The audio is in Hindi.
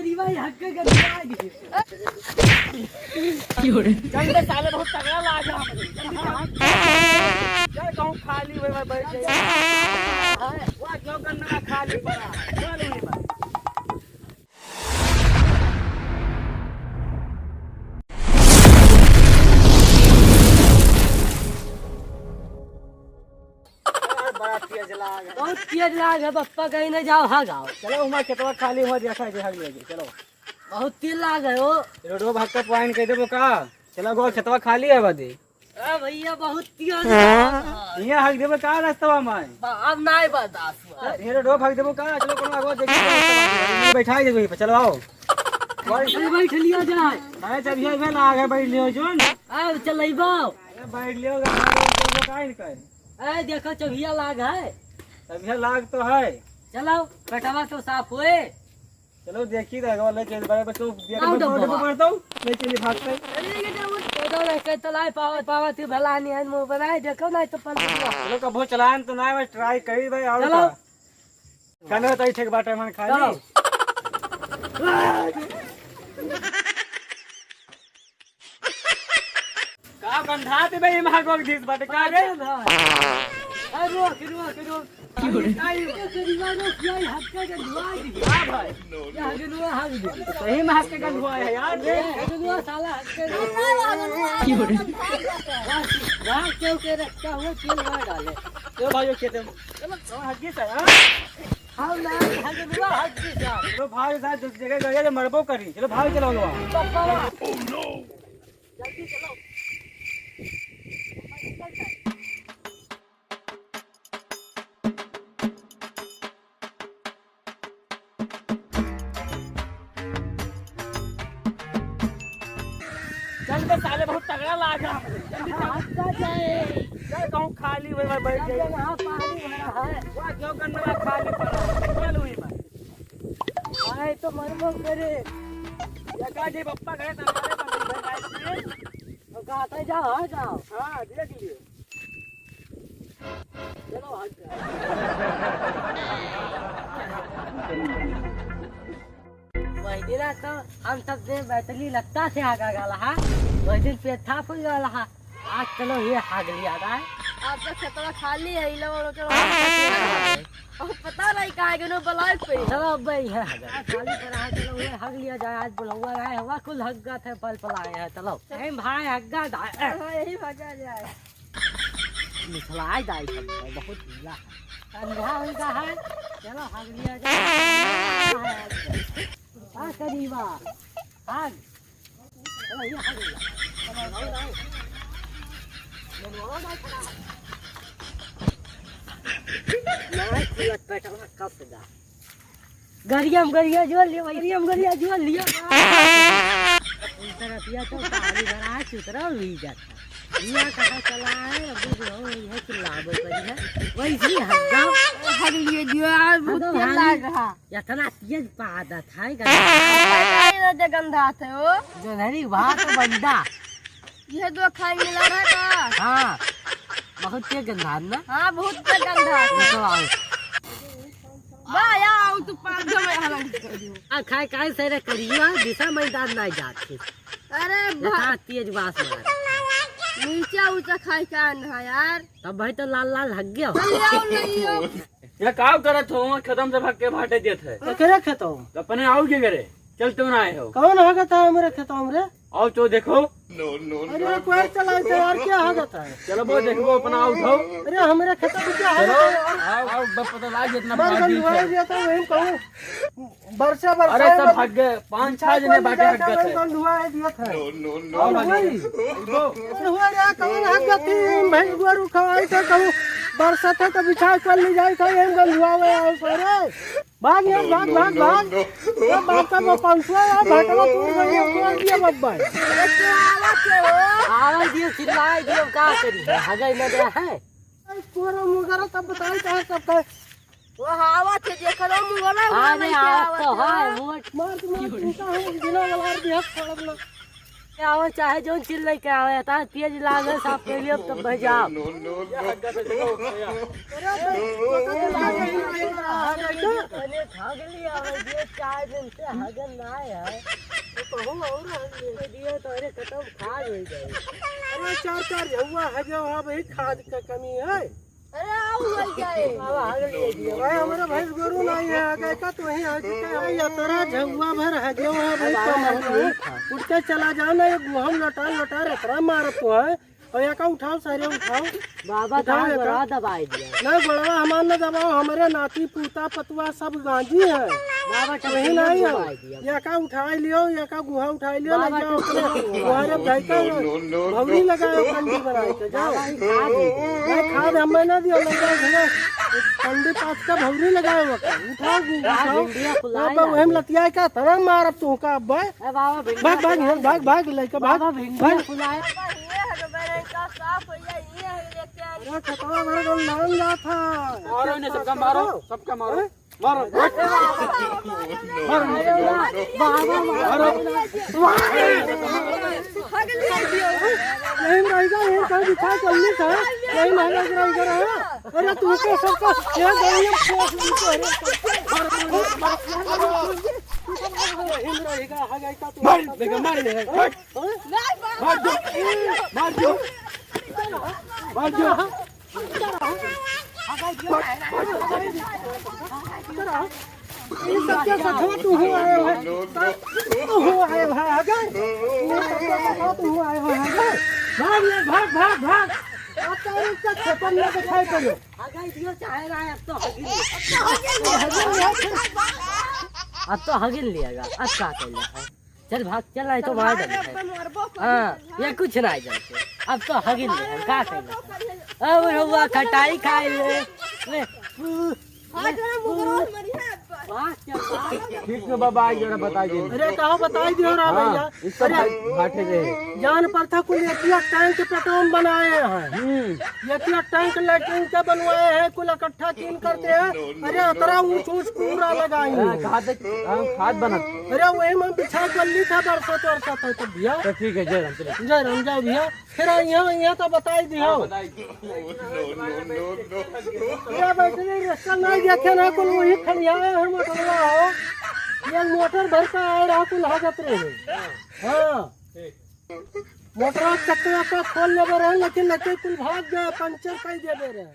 करीबा हक के गंदा दी जल्दी साले बहुत तगड़ा लागा चल कहूं खाली वे बैठ जाए वो जो गन्ना खाली पड़ा चल वहीं पर बहुत तेज लाग है पप्पा कहीं न जाओ हाँ गाओ चलो उमा खेतवा खाली हो देखा जे हग ले चलो बहुत तेज लाग है वो रोडो भाग के पॉइंट कह देबो का चलो गो खेतवा खाली है बदी भैया बहुत तेज यहाँ हग देबो का रास्ता में अब नहीं बर्दाश्त ये रोडो भाग देबो का चलो कोनो आगो देखी बैठा दे वहीं पे चलो आओ बैठ लिया जाए भाई जब ये भेल आगे बैठ लियो जोन अब चलेबो बैठ लियो गाड़ी काइन कर ए देखो चबिया लाग है तभी लाग तो है चलो कटवा तो साफ हुए चलो देखी रहेगा ले चल बड़े बच्चों डब्बा बढ़ता हूं ले चलिए भागते तो नहीं कहते तो लाई पावर पावर तू भला नहीं है मुंह बनाए देखो नहीं तो पल चलो कबो चलान तो ना बस ट्राई करी भाई और चलो कने तो ठीक बाटे मन खाली का गंधाते भाई महागोग दिस बाटे का रे अरे रुक की हो रे दीवानो किया हक के धुआ दी हां भाई क्या गनुआ हक दी सही में हक के गंधुआ है यार रे गनुआ साला हक के की हो रे रात के रखा हुआ तेल मार डाले तो भाइयों खेते चलो हक की है हां ना गनुआ हक की जा चलो भाई साथ जगह गए मरबो करी चलो भाग चलो लो पापा ओह नो जल्दी चलो चल साले बहुत तगड़ा लागा जल्दी आता जाए चल कहूं खाली वे बैठ जाए यहां पानी भरा है वो जो गन्ना खाली पड़ा चल वहीं पर आए तो मरबो करे लगा जी पप्पा गए तमारे पर गाते जाओ आ जाओ हां देख लिए चलो आ जाओ वही दिन तो हम सब से बैतली लगता से आगा गला है वही दिन पे था फुल गला है आज चलो ये हाग लिया है आपका खेतवा खाली है इन लोगों के और पता नहीं कहाँ गए ब्लॉक पे चलो अब भाई है खाली पड़ा है चलो ये हग लिया जाए आज बुलवा रहा है हवा कुल हग्गा थे पल पलाए हैं चलो भाई हग्गा हाँ यही भगा जाए मिथलाए दाई सब बहुत ढीला है अंधा उनका है चलो हग लिया जाए हाँ करीबा हग चलो ये हग लिया गरिया जो लियो गरिया जो लियो इस तरफ या तो पानी भरा है सुतरा हुई जाता ये कहाँ चला है अभी जो है चिल्लाबो करी है वैसी हग्गा हग लिए जो यार बहुत लग रहा या तना तेज पादत है ये गंधा थे वो जो नरी बात बंदा ये दो खाई मिला रहा का हाँ बहुत तेज गंधा ना हाँ बहुत गंधा तो आओ वाह यार तू पार जो मैं हलंग कर दियो आ खाए खाए से करियो दिशा मैदान नहीं जाती अरे जहाँ तेज बास मार नीचे ऊंचा खाई का ना यार तब भाई तो लाल लाल हग गया ये काम करत हो खत्म से भाग के भाटे देत है करे खेतो तो अपने आओ के करे चल तुम ना आए हो कौन हगत है मेरे खेतों में रे आओ तो देखो अरे कोई चला यार क्या हगत है चलो वो देखो अपना आओ उठाओ अरे हमारे खेतों में क्या चलो हगत है आओ बस पता लग जितना बरसा भागी लुआई है दिया था वही कहूं बरसा अरे सब भाग गए 5-6 जने बाटे हग गए थे लुआई दिया था आओ भागी अरे हुआ रे कौन हगत है भाई गोरू खवाई तो कहूं बरसा था तो बिछा कर ले जाए तो एम गलुआवे और सरे भाग यार भाग ये बात में पंचवा भाटवा तू गई को दिया बब्बा आवाज दियो चिल्लाए दियो का करी हगई न दे है कोरो मुगरा तब बताई कहां सब का वो हवा थे देखो मुंगला हां नहीं आवत तो है मोट मार तू का हम बिना वाला दिया छोड़ आवे चाहे जो चिल लेके आवे ता तेज लागे साफ के लिए तब भेजा अरे भाग लिया ये 4 दिन से हगन ना है तो कहूं और दिए तो अरे खत्म खा गई अरे 4 हुआ है जो भाई खाद का कमी है अरे आओ भाई जाए बाबा हग लिए दिए भाई हमारा भैंस गोरू नहीं है आगे का तो वही आ चुका है या तेरा झगुआ भर है जो है भाई तो उठ के चला जाओ ना ये हम लटा रखरा मार तो है और या का उठाओ सारे उठाओ बाबा बड़ा दबाई दिया नहीं बड़ा हमार न दबाओ हमारे नाती पूता पतुआ सब गांजी है बाबा कहीं नहीं है या का उठा लियो या का गुहा उठा लियो ले जाओ गुहारे भाई का भौरी लगाओ कंडी बनाए के जाओ नहीं खाद हमें ना दियो ले जाओ घरे कंडी पास का भौरी लगाओ उठाओ बाबा हम लतिया का तरह मार तू का भाग भाग लेके भाग फुलाए खतरा भर को नाम जा था मारो इन्हें सबका मारो मारो नहीं रहेगा ये कहीं दिखा चलनी था नहीं रहेगा अरे तू को सबका ये गरीब मार तू हुआ भाग अब तो हगिन लिएगा अच्छा चल भाग चल नहीं तो मार हाँ ये कुछ नहीं जानते अब तो हगिन लिएगा क्या कहना अब हुआ खटाई खाए ले ठीक है बाबा जरा बताई दे अरे कहो बताई दियो रा भैया अरे घाटे गए जान पर था कुल एक टैंक पेट्रोल बनाए हैं एक टैंक लेटरिन के बनवाए हैं कुल इकट्ठा कीन करते हैं अरे उतरा ऊंच पूरा लगाएंगे खाद बना अरे वही में बिछा गली था बरसत था तो भैया ठीक है जय राम जाओ भैया फिर यहाँ तो बताई दियो बैठने रास्ता नहीं देखे ना कुल वही खड़िया है मोटरवा हो ये मोटर भर का आ रहा कुल हाजत रहे हाँ मोटर चक्कर का खोल ले रहे लेकिन कुल भाग गए पंचर कई दे रहे हैं